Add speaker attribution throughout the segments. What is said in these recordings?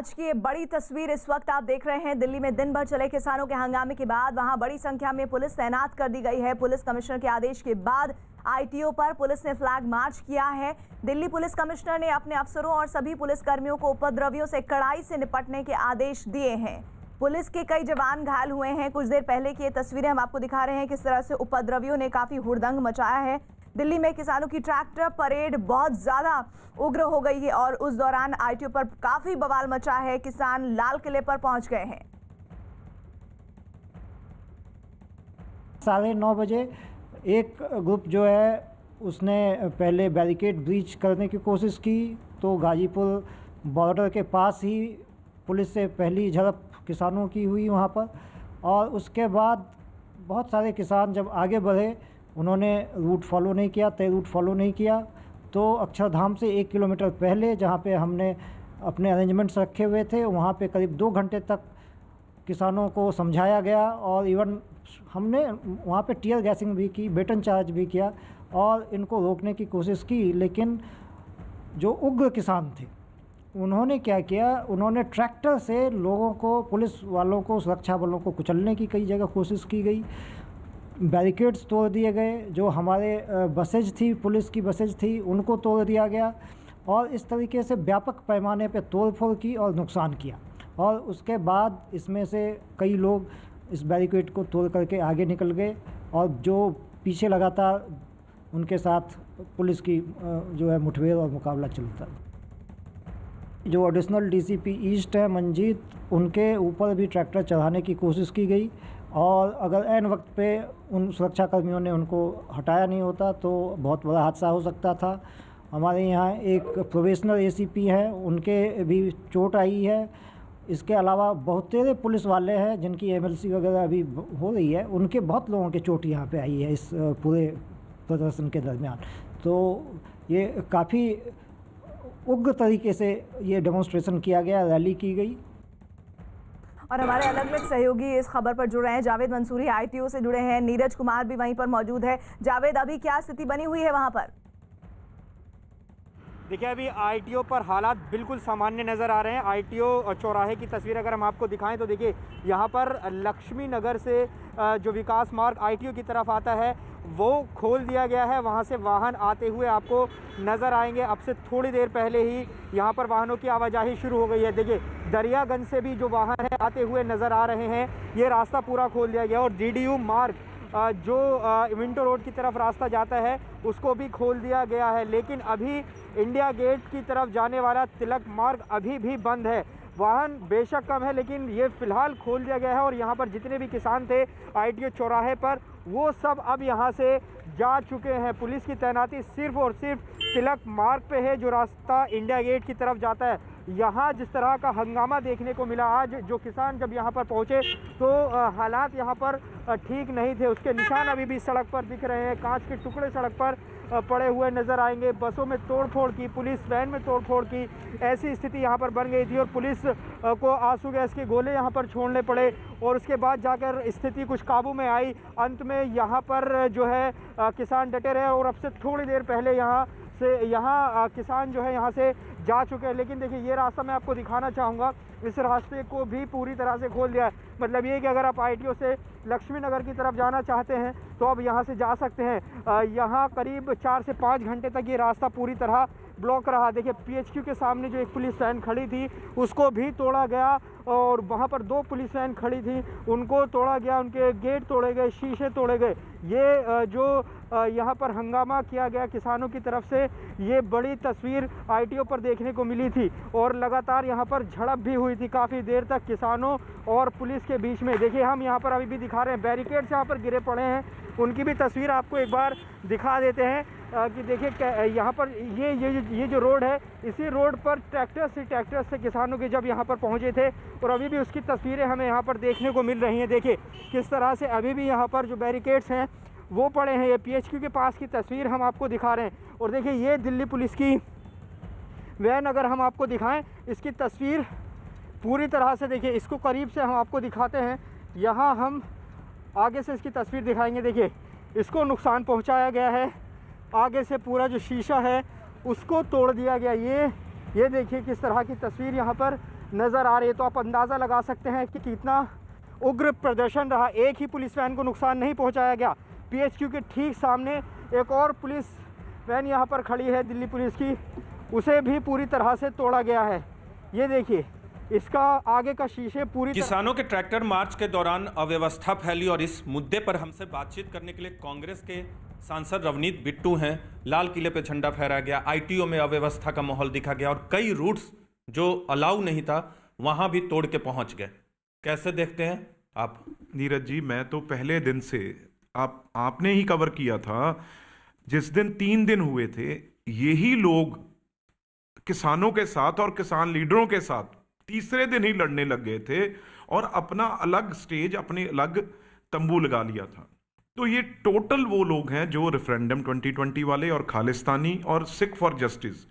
Speaker 1: आज की ये बड़ी तस्वीर इस वक्त आप देख रहे हैं। दिल्ली में दिन भर चले किसानों के हंगामे के बाद वहां बड़ी संख्या में पुलिस तैनात कर दी गई है। पुलिस कमिश्नर के आदेश के बाद आईटीओ पर पुलिस ने फ्लैग मार्च किया है। दिल्ली पुलिस कमिश्नर ने अपने अफसरों और सभी पुलिस कर्मियों को उपद्रवियों से कड़ाई से निपटने के आदेश दिए हैं। पुलिस के कई जवान घायल हुए हैं। कुछ देर पहले की ये तस्वीरें हम आपको दिखा रहे हैं किस तरह से उपद्रवियों ने काफी हुड़दंग मचाया है। दिल्ली में किसानों की ट्रैक्टर परेड बहुत ज्यादा उग्र हो गई है और उस दौरान आईटीओ पर काफी बवाल मचा है। किसान लाल किले पर पहुंच गए हैं।
Speaker 2: 9:30 बजे एक ग्रुप जो है उसने पहले बैरिकेड ब्रीच करने की कोशिश की, तो गाजीपुर बॉर्डर के पास ही पुलिस से पहली झड़प किसानों की हुई वहाँ पर। और उसके बाद बहुत सारे किसान जब आगे बढ़े, उन्होंने रूट फॉलो नहीं किया, तय रूट फॉलो नहीं किया, तो अक्षरधाम से 1 किलोमीटर पहले जहाँ पे हमने अपने अरेंजमेंट्स रखे हुए थे, वहाँ पे करीब 2 घंटे तक किसानों को समझाया गया और इवन हमने वहाँ पे टीयर गैसिंग भी की, बेटन चार्ज भी किया और इनको रोकने की कोशिश की। लेकिन जो उग्र किसान थे उन्होंने क्या किया, उन्होंने ट्रैक्टर से लोगों को, पुलिस वालों को, सुरक्षा बलों को कुचलने की कई जगह कोशिश की गई। बैरिकेड्स तोड़ दिए गए, जो हमारे बसेज थी, पुलिस की बसेज थी, उनको तोड़ दिया गया और इस तरीके से व्यापक पैमाने पे तोड़फोड़ की और नुकसान किया। और उसके बाद इसमें से कई लोग इस बैरिकेड को तोड़ करके आगे निकल गए और जो पीछे लगातार उनके साथ पुलिस की जो है मुठभेड़ और मुकाबला चलता। जो एडिशनल डीसीपी ईस्ट है मंजीत, उनके ऊपर भी ट्रैक्टर चढ़ाने की कोशिश की गई और अगर ऐन वक्त पे उन सुरक्षा कर्मियों ने उनको हटाया नहीं होता तो बहुत बड़ा हादसा हो सकता था। हमारे यहाँ एक प्रोबेशनल एसीपी हैं, उनके भी चोट आई है। इसके अलावा बहुत तेरे पुलिस वाले हैं जिनकी एमएलसी वगैरह अभी हो रही है, उनके बहुत लोगों की चोट यहाँ पे आई है इस पूरे प्रदर्शन के दरमियान। तो ये काफ़ी उग्र तरीके से ये डेमोन्स्ट्रेशन किया गया, रैली की गई।
Speaker 1: और हमारे अलग अलग सहयोगी इस खबर पर जुड़ रहे हैं। जावेद मंसूरी आईटीओ से जुड़े हैं, नीरज कुमार भी वहीं पर मौजूद है। जावेद, अभी क्या स्थिति बनी हुई है वहां पर?
Speaker 3: देखिए, अभी आईटीओ पर हालात बिल्कुल सामान्य नज़र आ रहे हैं। आईटीओ चौराहे की तस्वीर अगर हम आपको दिखाएं तो देखिए यहाँ पर लक्ष्मी नगर से जो विकास मार्ग आईटीओ की तरफ आता है वो खोल दिया गया है। वहाँ से वाहन आते हुए आपको नज़र आएंगे। अब से थोड़ी देर पहले ही यहाँ पर वाहनों की आवाजाही शुरू हो गई है। देखिए, दरियागंज से भी जो वाहन है आते हुए नज़र आ रहे हैं। ये रास्ता पूरा खोल दिया गया और डीडीयू मार्ग जो मिंटो रोड की तरफ रास्ता जाता है उसको भी खोल दिया गया है। लेकिन अभी इंडिया गेट की तरफ जाने वाला तिलक मार्ग अभी भी बंद है। वाहन बेशक कम है लेकिन ये फ़िलहाल खोल दिया गया है और यहाँ पर जितने भी किसान थे आईटीओ चौराहे पर वो सब अब यहाँ से जा चुके हैं। पुलिस की तैनाती सिर्फ़ और सिर्फ तिलक मार्ग पे है जो रास्ता इंडिया गेट की तरफ जाता है। यहाँ जिस तरह का हंगामा देखने को मिला आज, जो किसान जब यहाँ पर पहुँचे तो हालात यहाँ पर ठीक नहीं थे। उसके निशान अभी भी सड़क पर दिख रहे हैं, कांच के टुकड़े सड़क पर पड़े हुए नज़र आएंगे। बसों में तोड़फोड़ की, पुलिस वैन में तोड़फोड़ की, ऐसी स्थिति यहाँ पर बन गई थी और पुलिस को आंसू गैस के गोले यहाँ पर छोड़ने पड़े और उसके बाद जाकर स्थिति कुछ काबू में आई। अंत में यहाँ पर जो है किसान डटे रहे और अब से थोड़ी देर पहले यहाँ किसान जो है यहाँ से जा चुके हैं। लेकिन देखिए, ये रास्ता मैं आपको दिखाना चाहूँगा, इस रास्ते को भी पूरी तरह से खोल दिया है। मतलब ये कि अगर आप आईटीओ से लक्ष्मी नगर की तरफ जाना चाहते हैं तो अब यहाँ से जा सकते हैं। यहाँ करीब 4 से 5 घंटे तक ये रास्ता पूरी तरह ब्लॉक रहा। देखिए, पीएचक्यू के सामने जो एक पुलिस वैन खड़ी थी उसको भी तोड़ा गया और वहाँ पर 2 पुलिस वैन खड़ी थी उनको तोड़ा गया, उनके गेट तोड़े गए, शीशे तोड़े गए। ये जो यहाँ पर हंगामा किया गया किसानों की तरफ से, ये बड़ी तस्वीर आईटीओ पर देखने को मिली थी और लगातार यहाँ पर झड़प भी हुई थी काफ़ी देर तक किसानों और पुलिस के बीच में। देखिए, हम यहाँ पर अभी भी दिखा रहे हैं, बैरिकेड्स यहाँ पर गिरे पड़े हैं, उनकी भी तस्वीर आपको एक बार दिखा देते हैं कि देखिए यहाँ पर ये जो रोड है, इसी रोड पर ट्रैक्टर से किसानों के जब यहाँ पर पहुँचे थे और अभी भी उसकी तस्वीरें हमें यहाँ पर देखने को मिल रही हैं। देखिए किस तरह से अभी भी यहाँ पर जो बैरिकेड्स हैं वो पड़े हैं। ये पीएचक्यू के पास की तस्वीर हम आपको दिखा रहे हैं और देखिए ये दिल्ली पुलिस की वैन अगर हम आपको दिखाएं, इसकी तस्वीर पूरी तरह से देखिए, इसको करीब से हम आपको दिखाते हैं। यहाँ हम आगे से इसकी तस्वीर दिखाएंगे। देखिए, इसको नुकसान पहुँचाया गया है, आगे से पूरा जो शीशा है उसको तोड़ दिया गया। ये देखिए किस तरह की तस्वीर यहाँ पर नज़र आ रही है। तो आप अंदाज़ा लगा सकते हैं कि कितना उग्र प्रदर्शन रहा। एक ही पुलिस वैन को नुकसान नहीं पहुंचाया गया। पीएचक्यू के ठीक सामने एक और पुलिस वैन यहाँ पर खड़ी है दिल्ली पुलिस की, उसे भी पूरी तरह से तोड़ा गया है। ये देखिए, इसका आगे का शीशे पूरी
Speaker 4: किसानों के ट्रैक्टर मार्च के दौरान अव्यवस्था फैली और इस मुद्दे पर हमसे बातचीत करने के लिए कांग्रेस के सांसद रवनीत बिट्टू हैं। लाल किले पे झंडा फहराया गया, आईटीओ में अव्यवस्था का माहौल दिखा गया और कई रूट्स जो अलाउ नहीं था वहां भी तोड़ के पहुंच गए। कैसे देखते हैं आप?
Speaker 5: नीरज जी, मैं तो पहले दिन से आपने ही कवर किया था। जिस दिन 3 दिन हुए थे, यही लोग किसानों के साथ और किसान लीडरों के साथ तीसरे दिन ही लड़ने लग गए थे और अपना अलग स्टेज, अपने अलग तंबू लगा लिया था। तो ये टोटल वो लोग हैं जो रेफरेंडम 2020 वाले और खालिस्तानी और सिख फॉर जस्टिस।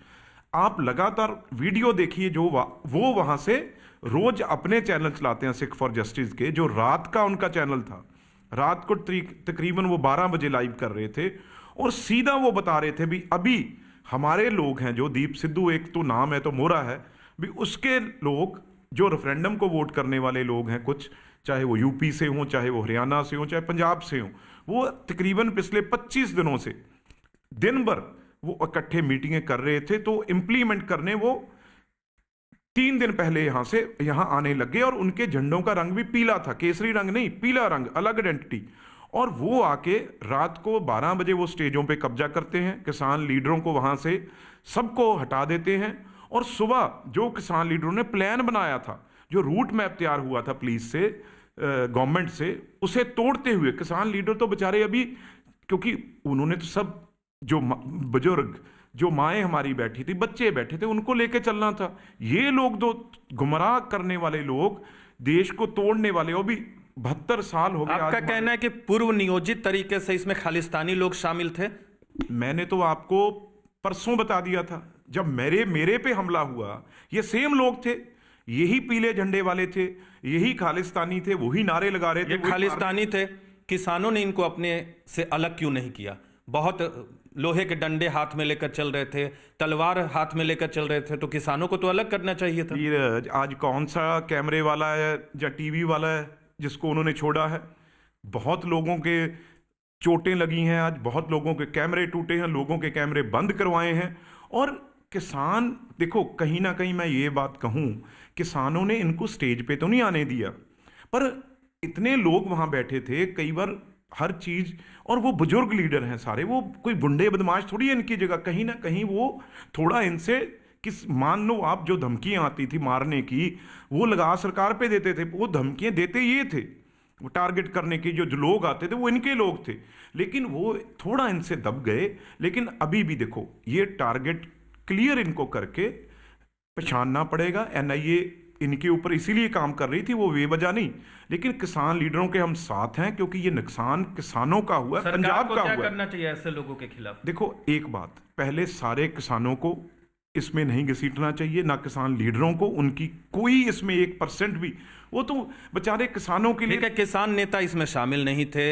Speaker 5: आप लगातार वीडियो देखिए जो वो वहां से रोज अपने चैनल चलाते हैं सिख फॉर जस्टिस के, जो रात का उनका चैनल था। रात को तकरीबन वो 12 बजे लाइव कर रहे थे और सीधा वो बता रहे थे भी अभी हमारे लोग हैं जो दीप सिद्धू, एक तो नाम है तो मोरा है भी, उसके लोग जो रेफरेंडम को वोट करने वाले लोग हैं कुछ, चाहे वो यूपी से हों, चाहे वो हरियाणा से हों, चाहे पंजाब से हों, वो तकरीबन पिछले 25 दिनों से दिन भर वो इकट्ठे मीटिंगें कर रहे थे। तो इंप्लीमेंट करने वो 3 दिन पहले यहां आने लगे और उनके झंडों का रंग भी पीला था, केसरी रंग नहीं, पीला रंग, अलग आइडेंटिटी। और वो आके रात को 12 बजे वो स्टेजों पे कब्जा करते हैं, किसान लीडरों को वहां से सबको हटा देते हैं। और सुबह जो किसान लीडरों ने प्लान बनाया था, जो रूट मैप तैयार हुआ था पुलिस से, गवर्नमेंट से, उसे तोड़ते हुए किसान लीडर तो बेचारे अभी, क्योंकि उन्होंने तो सब जो बुजुर्ग, जो माएँ हमारी बैठी थी, बच्चे बैठे थे, उनको लेके चलना था। ये लोग तो गुमराह करने वाले लोग, देश को तोड़ने वाले, वो भी 72 साल हो गए।
Speaker 4: आपका कहना है कि पूर्व नियोजित तरीके से इसमें खालिस्तानी लोग शामिल थे?
Speaker 5: मैंने तो आपको परसों बता दिया था, जब मेरे पे हमला हुआ, ये सेम लोग थे, यही पीले झंडे वाले थे, यही खालिस्तानी थे, वही नारे लगा रहे थे।
Speaker 4: ये खालिस्तानी थे। किसानों ने इनको अपने से अलग क्यों नहीं किया? बहुत लोहे के डंडे हाथ में लेकर चल रहे थे, तलवार हाथ में लेकर चल रहे थे, तो किसानों को तो अलग करना चाहिए था।
Speaker 5: ये आज कौन सा कैमरे वाला है या टीवी वाला है जिसको उन्होंने छोड़ा है? बहुत लोगों के चोटें लगी हैं, आज बहुत लोगों के कैमरे टूटे हैं, लोगों के कैमरे बंद करवाए हैं। और किसान देखो, कहीं ना कहीं मैं ये बात कहूं, किसानों ने इनको स्टेज पे तो नहीं आने दिया, पर इतने लोग वहां बैठे थे, कई बार हर चीज, और वो बुजुर्ग लीडर हैं सारे, वो कोई गुंडे बदमाश थोड़ी है इनकी जगह। कहीं ना कहीं वो थोड़ा इनसे मान लो आप, जो धमकियां आती थी मारने की, वो लगा सरकार पे देते थे, वो धमकियां देते ये थे, वो टारगेट करने की जो लोग आते थे वो इनके लोग थे, लेकिन वो थोड़ा इनसे दब गए। लेकिन अभी भी देखो, ये टारगेट क्लियर इनको करके पहचानना पड़ेगा। एनआईए इनके ऊपर इसीलिए काम कर रही थी, वो बेवजह नहीं। लेकिन किसान लीडरों के हम साथ हैं, क्योंकि ये नुकसान किसानों का हुआ, पंजाब का हुआ।
Speaker 4: क्या करना चाहिए ऐसे लोगों के खिलाफ?
Speaker 5: देखो, एक बात, पहले सारे किसानों को इसमें नहीं घसीटना चाहिए, ना किसान लीडरों को, उनकी कोई इसमें 1% भी, वो तो बेचारे किसानों के लिए।
Speaker 4: ठीक है, किसान नेता इसमें शामिल नहीं थे,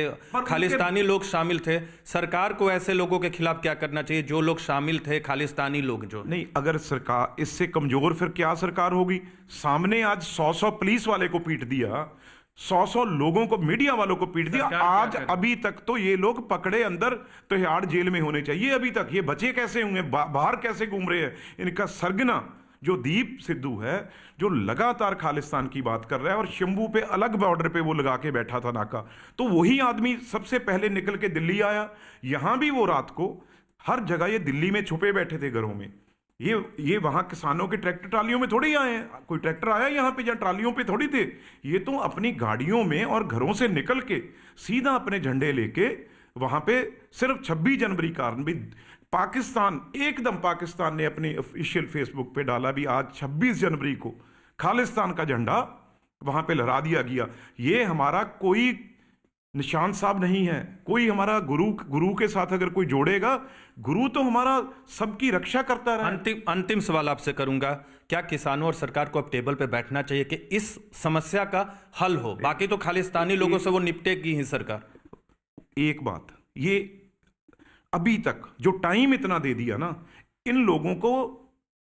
Speaker 4: खालिस्तानी लोग शामिल थे। सरकार को ऐसे लोगों के खिलाफ क्या करना चाहिए जो लोग शामिल थे, खालिस्तानी लोग जो?
Speaker 5: नहीं, अगर सरकार इससे कमजोर, फिर क्या सरकार होगी? सामने आज 100 पुलिस वाले को पीट दिया, 100 लोगों को, मीडिया वालों को पीट दिया। आज अभी तक तो ये लोग पकड़े अंदर तिहाड़ जेल में होने चाहिए। अभी तक ये बचे कैसे होंगे, बाहर कैसे घूम रहे हैं? इनका सरगना जो दीप सिद्धू है, जो लगातार खालिस्तान की बात कर रहा है, और शंभू पे अलग बॉर्डर पे वो लगा के बैठा था नाका, तो वही आदमी सबसे पहले निकल के दिल्ली आया। यहां भी वो रात को हर जगह, ये दिल्ली में छुपे बैठे थे घरों में। ये वहां किसानों के ट्रैक्टर ट्रालियों में थोड़ी आए हैं, कोई ट्रैक्टर आया यहाँ पे या ट्रालियों पे थोड़ी थे। ये तो अपनी गाड़ियों में और घरों से निकल के सीधा अपने झंडे लेके वहां पे, सिर्फ 26 जनवरी कारण भी पाकिस्तान, एकदम पाकिस्तान ने अपने ऑफिशियल फेसबुक पे डाला भी, आज 26 जनवरी को खालिस्तान का झंडा वहां पे लहरा दिया गया। ये हमारा कोई निशान साहब नहीं है, कोई हमारा गुरु के साथ अगर कोई जोड़ेगा, गुरु तो हमारा सबकी रक्षा करता रहे।
Speaker 4: अंतिम सवाल आपसे करूंगा, क्या किसानों और सरकार को अब टेबल पे बैठना चाहिए कि इस समस्या का हल हो? बाकी तो खालिस्तानी लोगों से वो निपटेगी ही सरकार।
Speaker 5: एक बात, ये अभी तक जो टाइम इतना दे दिया ना, इन लोगों को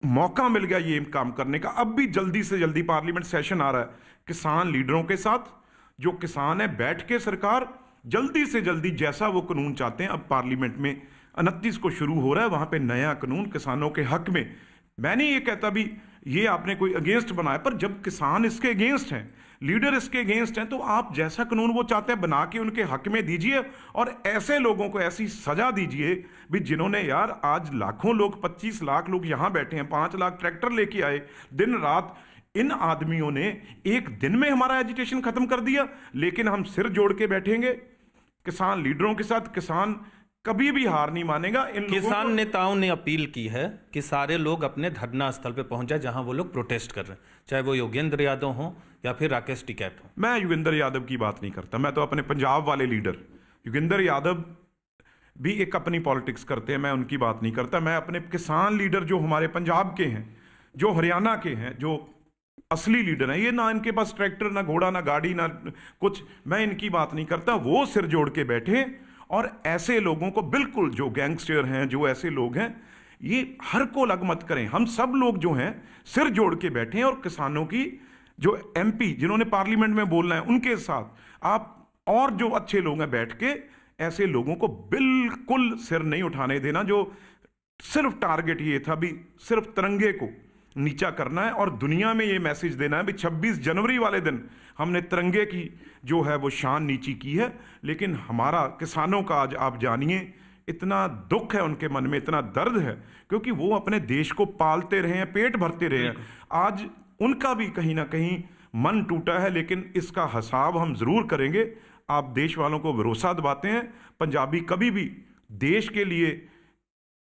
Speaker 5: मौका मिल गया ये काम करने का। अब भी जल्दी से जल्दी पार्लियामेंट सेशन आ रहा है, किसान लीडरों के साथ जो किसान है बैठ के सरकार जल्दी से जल्दी जैसा वो कानून चाहते हैं, अब पार्लियामेंट में 29 को शुरू हो रहा है, वहां पे नया कानून किसानों के हक में। मैं नहीं ये कहता भी ये आपने कोई अगेंस्ट बनाया, पर जब किसान इसके अगेंस्ट हैं, लीडर इसके अगेंस्ट हैं, तो आप जैसा कानून वो चाहते हैं बना के उनके हक में दीजिए और ऐसे लोगों को ऐसी सजा दीजिए भी जिन्होंने यार आज लाखों लोग 25 लाख लोग यहां बैठे हैं, 5 लाख ट्रैक्टर लेके आए दिन रात, इन आदमियों ने एक दिन में हमारा एजिटेशन खत्म कर दिया। लेकिन हम सिर जोड़ के बैठेंगे किसान लीडरों के साथ, किसान कभी भी हार नहीं मानेगा। इन
Speaker 4: किसान नेताओं ने अपील की है कि सारे लोग अपने धरना स्थल पे पहुंच जाए जहां वो लोग प्रोटेस्ट कर रहे हैं, चाहे वो योगेंद्र यादव हो या फिर राकेश टिकैत हो।
Speaker 5: मैं योगेंद्र यादव की बात नहीं करता, मैं तो अपने पंजाब वाले लीडर योगेंद्र यादव भी एक अपनी पॉलिटिक्स करते हैं, मैं उनकी बात नहीं करता। मैं अपने किसान लीडर जो हमारे पंजाब के हैं, जो हरियाणा के हैं, जो असली लीडर हैं, ये ना इनके पास ट्रैक्टर, ना घोड़ा, ना गाड़ी, ना कुछ, मैं इनकी बात नहीं करता। वो सिर जोड़ के बैठे और ऐसे लोगों को, बिल्कुल जो गैंगस्टर हैं, जो ऐसे लोग हैं, ये हर को अलग मत करें। हम सब लोग जो हैं सिर जोड़ के बैठे हैं और किसानों की जो एमपी जिन्होंने पार्लियामेंट में बोलना है उनके साथ आप और जो अच्छे लोग हैं बैठ के ऐसे लोगों को बिल्कुल सिर नहीं उठाने देना। जो सिर्फ टारगेट ये था भी सिर्फ तिरंगे को नीचा करना है और दुनिया में ये मैसेज देना है भी 26 जनवरी वाले दिन हमने तिरंगे की जो है वो शान नीची की है। लेकिन हमारा किसानों का आज आप जानिए इतना दुख है उनके मन में, इतना दर्द है, क्योंकि वो अपने देश को पालते रहे हैं, पेट भरते रहे हैं। आज उनका भी कहीं ना कहीं मन टूटा है, लेकिन इसका हिसाब हम जरूर करेंगे। आप देश वालों को भरोसा दिलाते हैं, पंजाबी कभी भी देश के लिए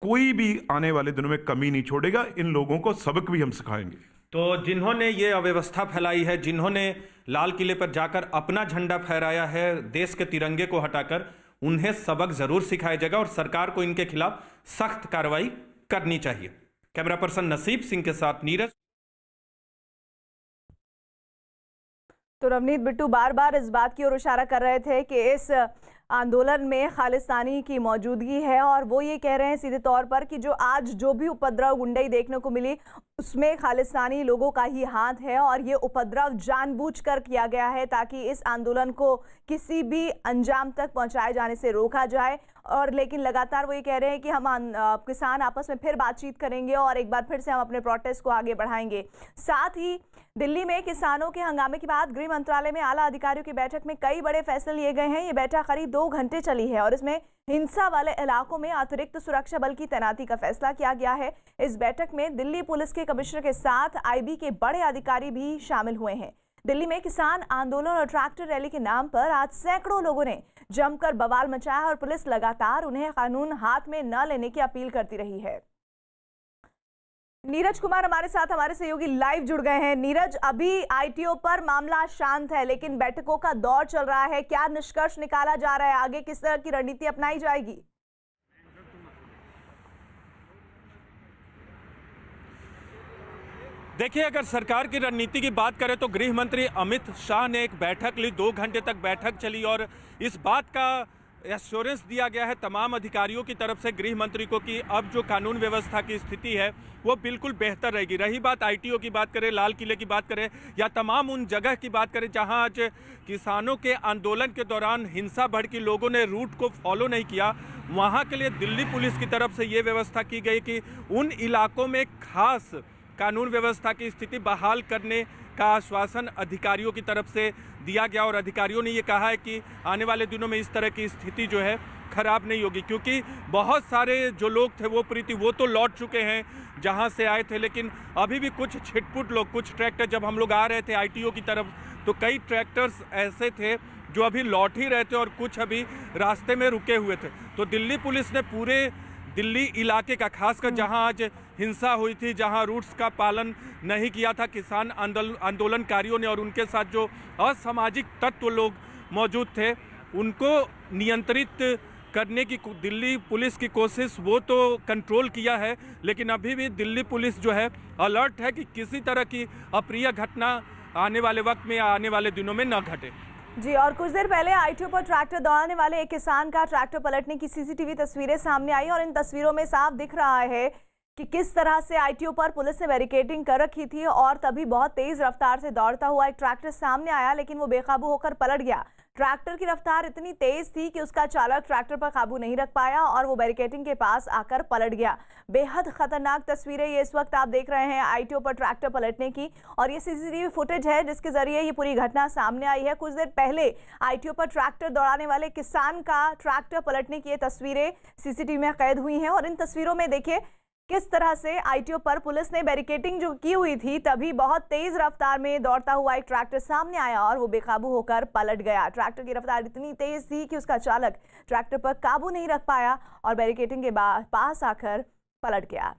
Speaker 5: कोई भी आने वाले दिनों में कमी नहीं छोड़ेगा। इन लोगों को सबक भी हम सिखाएंगे।
Speaker 4: तो जिन्होंने ये अव्यवस्था फैलाई है, जिन्होंने लाल किले पर जाकर अपना झंडा फहराया है देश के तिरंगे को हटाकर, उन्हें सबक जरूर सिखाया जाएगा और सरकार को इनके खिलाफ सख्त कार्रवाई करनी चाहिए। कैमरा पर्सन नसीब सिंह के साथ नीरज।
Speaker 1: तो रवनीत बिट्टू बार बार इस बात की ओर इशारा कर रहे थे कि इस आंदोलन में खालिस्तानी की मौजूदगी है और वो ये कह रहे हैं सीधे तौर पर कि जो आज जो भी उपद्रव गुंडई देखने को मिली उसमें खालिस्तानी लोगों का ही हाथ है और ये उपद्रव जानबूझकर किया गया है ताकि इस आंदोलन को किसी भी अंजाम तक पहुंचाए जाने से रोका जाए। और लेकिन लगातार वो ये कह रहे हैं कि हम किसान आपस में फिर बातचीत करेंगे और एक बार फिर से हम अपने प्रोटेस्ट को आगे बढ़ाएंगे। साथ ही दिल्ली में किसानों के हंगामे के बाद गृह मंत्रालय में आला अधिकारियों की बैठक में कई बड़े फैसले लिए गए हैं। ये बैठक करीब 2 घंटे चली है और इसमें हिंसा वाले इलाकों में अतिरिक्त सुरक्षा बल की तैनाती का फैसला किया गया है। इस बैठक में दिल्ली पुलिस के कमिश्नर के साथ आईबी के बड़े अधिकारी भी शामिल हुए हैं। दिल्ली में किसान आंदोलन और ट्रैक्टर रैली के नाम पर आज सैकड़ों लोगों ने जमकर बवाल मचाया और पुलिस लगातार उन्हें कानून हाथ में न लेने की अपील करती रही है। नीरज कुमार हमारे साथ, हमारे सहयोगी लाइव जुड़ गए हैं। नीरज, अभी आईटीओ पर मामला शांत है लेकिन बैठकों का दौर चल रहा है, क्या निष्कर्ष निकाला जा रहा है, आगे किस तरह की रणनीति अपनाई जाएगी?
Speaker 4: देखिए, अगर सरकार की रणनीति की बात करें तो गृह मंत्री अमित शाह ने एक बैठक ली, 2 घंटे तक बैठक चली और इस बात का एश्योरेंस दिया गया है तमाम अधिकारियों की तरफ से गृह मंत्री को कि अब जो कानून व्यवस्था की स्थिति है वो बिल्कुल बेहतर रहेगी। रही बात आईटीओ की बात करें, लाल किले की बात करें या तमाम उन जगह की बात करें जहां आज किसानों के आंदोलन के दौरान हिंसा भड़की, लोगों ने रूट को फॉलो नहीं किया, वहां के लिए दिल्ली पुलिस की तरफ से ये व्यवस्था की गई कि उन इलाकों में खास कानून व्यवस्था की स्थिति बहाल करने का आश्वासन अधिकारियों की तरफ से दिया गया और अधिकारियों ने ये कहा है कि आने वाले दिनों में इस तरह की स्थिति जो है खराब नहीं होगी, क्योंकि बहुत सारे जो लोग थे वो तो लौट चुके हैं जहां से आए थे, लेकिन अभी भी कुछ छिटपुट लोग, कुछ ट्रैक्टर, जब हम लोग आ रहे थे आईटीओ की तरफ तो कई ट्रैक्टर्स ऐसे थे जो अभी लौट ही रहे थे और कुछ अभी रास्ते में रुके हुए थे। तो दिल्ली पुलिस ने पूरे दिल्ली इलाके का, खासकर जहां आज हिंसा हुई थी, जहां रूट्स का पालन नहीं किया था किसान आंदोलनकारियों ने और उनके साथ जो असामाजिक तत्व लोग मौजूद थे उनको नियंत्रित करने की दिल्ली पुलिस की कोशिश वो तो कंट्रोल किया है, लेकिन अभी भी दिल्ली पुलिस जो है अलर्ट है कि किसी तरह की अप्रिय घटना आने वाले वक्त में या आने वाले दिनों में न घटे।
Speaker 1: जी, और कुछ देर पहले आईटीओ पर ट्रैक्टर दौड़ाने वाले एक किसान का ट्रैक्टर पलटने की सीसीटीवी तस्वीरें सामने आई और इन तस्वीरों में साफ दिख रहा है कि किस तरह से आईटीओ पर पुलिस ने बैरिकेडिंग कर रखी थी और तभी बहुत तेज रफ्तार से दौड़ता हुआ एक ट्रैक्टर सामने आया, लेकिन वो बेकाबू होकर पलट गया। ट्रैक्टर की रफ्तार इतनी तेज थी कि उसका चालक ट्रैक्टर पर काबू नहीं रख पाया और वो बैरिकेडिंग के पास आकर पलट गया। बेहद खतरनाक तस्वीरें ये इस वक्त आप देख रहे हैं आईटीओ पर ट्रैक्टर पलटने की, और ये सीसीटीवी फुटेज है जिसके जरिए ये पूरी घटना सामने आई है। कुछ देर पहले आईटीओ पर ट्रैक्टर दौड़ाने वाले किसान का ट्रैक्टर पलटने की ये तस्वीरें सीसीटीवी में कैद हुई हैं, और इन तस्वीरों में देखिए किस तरह से आईटीओ पर पुलिस ने बैरिकेडिंग जो की हुई थी तभी बहुत तेज रफ्तार में दौड़ता हुआ एक ट्रैक्टर सामने आया और वो बेकाबू होकर पलट गया। ट्रैक्टर की रफ्तार इतनी तेज थी कि उसका चालक ट्रैक्टर पर काबू नहीं रख पाया और बैरिकेडिंग के पास आकर पलट गया।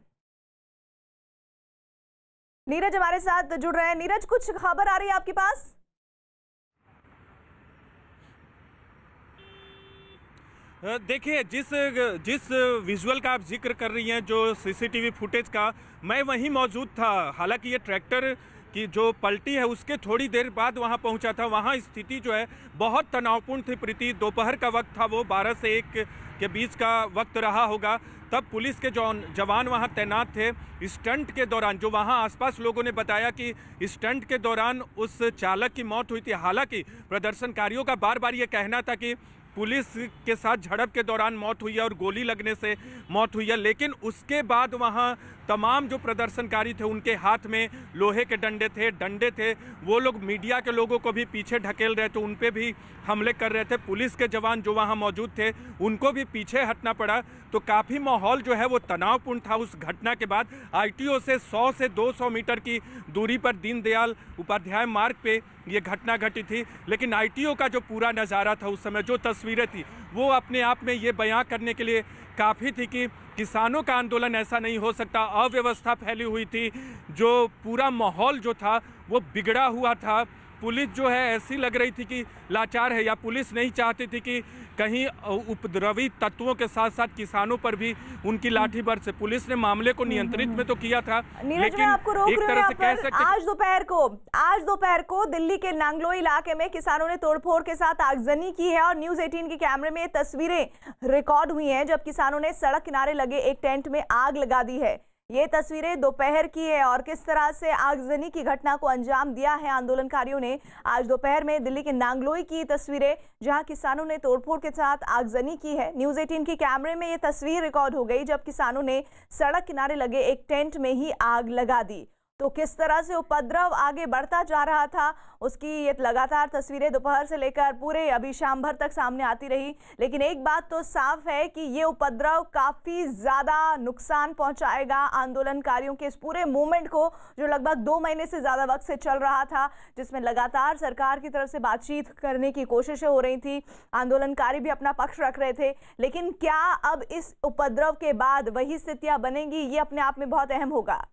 Speaker 1: नीरज हमारे साथ जुड़ रहे हैं। नीरज, कुछ खबर आ रही है आपके पास?
Speaker 4: देखिए, जिस विजुअल का आप जिक्र कर रही हैं, जो सीसीटीवी फुटेज का, मैं वहीं मौजूद था। हालांकि ये ट्रैक्टर की जो पलटी है उसके थोड़ी देर बाद वहां पहुंचा था। वहां स्थिति जो है बहुत तनावपूर्ण थी प्रीति। दोपहर का वक्त था, वो 12 से 1 के बीच का वक्त रहा होगा। तब पुलिस के जवान वहां तैनात थे। स्टंट के दौरान जो वहां आसपास लोगों ने बताया कि स्टंट के दौरान उस चालक की मौत हुई थी। हालांकि प्रदर्शनकारियों का बार बार ये कहना था कि पुलिस के साथ झड़प के दौरान मौत हुई है और गोली लगने से मौत हुई है, लेकिन उसके बाद वहां तमाम जो प्रदर्शनकारी थे उनके हाथ में लोहे के डंडे थे। वो लोग मीडिया के लोगों को भी पीछे ढकेल रहे थे, उन पे भी हमले कर रहे थे। पुलिस के जवान जो वहां मौजूद थे उनको भी पीछे हटना पड़ा। तो काफ़ी माहौल जो है वो तनावपूर्ण था। उस घटना के बाद आईटीओ से 100 से 200 मीटर की दूरी पर दीनदयाल उपाध्याय मार्ग पे ये घटना घटी थी। लेकिन आईटीओ का जो पूरा नज़ारा था उस समय, जो तस्वीरें थी, वो अपने आप में ये बयां करने के लिए काफ़ी थी कि किसानों का आंदोलन ऐसा नहीं हो सकता। अव्यवस्था फैली हुई थी, जो पूरा माहौल जो था वो बिगड़ा हुआ था। पुलिस जो है ऐसी लग रही थी कि लाचार है, या पुलिस नहीं चाहती थी कि कहीं उपद्रवी तत्वों के साथ साथ किसानों पर भी उनकी लाठी बरसे। पुलिस ने मामले को नियंत्रित में तो किया था, लेकिन
Speaker 1: आपको रोक
Speaker 4: एक तरह से कह सकते
Speaker 1: आज दोपहर को दिल्ली के नांगलोई इलाके में किसानों ने तोड़फोड़ के साथ आगजनी की है और न्यूज़ 18 के कैमरे में ये तस्वीरें रिकॉर्ड हुई हैं जब किसानों ने सड़क किनारे लगे एक टेंट में आग लगा दी है। ये तस्वीरें दोपहर की है और किस तरह से आगजनी की घटना को अंजाम दिया है आंदोलनकारियों ने आज दोपहर में। दिल्ली के नांगलोई की तस्वीरें जहां किसानों ने तोड़फोड़ के साथ आगजनी की है। न्यूज़ 18 के कैमरे में ये तस्वीर रिकॉर्ड हो गई जब किसानों ने सड़क किनारे लगे एक टेंट में ही आग लगा दी। तो किस तरह से उपद्रव आगे बढ़ता जा रहा था उसकी ये लगातार तस्वीरें दोपहर से लेकर पूरे अभी शाम भर तक सामने आती रही। लेकिन एक बात तो साफ है कि ये उपद्रव काफ़ी ज़्यादा नुकसान पहुंचाएगा आंदोलनकारियों के इस पूरे मूवमेंट को, जो लगभग 2 महीने से ज़्यादा वक्त से चल रहा था, जिसमें लगातार सरकार की तरफ से बातचीत करने की कोशिशें हो रही थी। आंदोलनकारी भी अपना पक्ष रख रहे थे, लेकिन क्या अब इस उपद्रव के बाद वही स्थितियाँ बनेंगी, ये अपने आप में बहुत अहम होगा।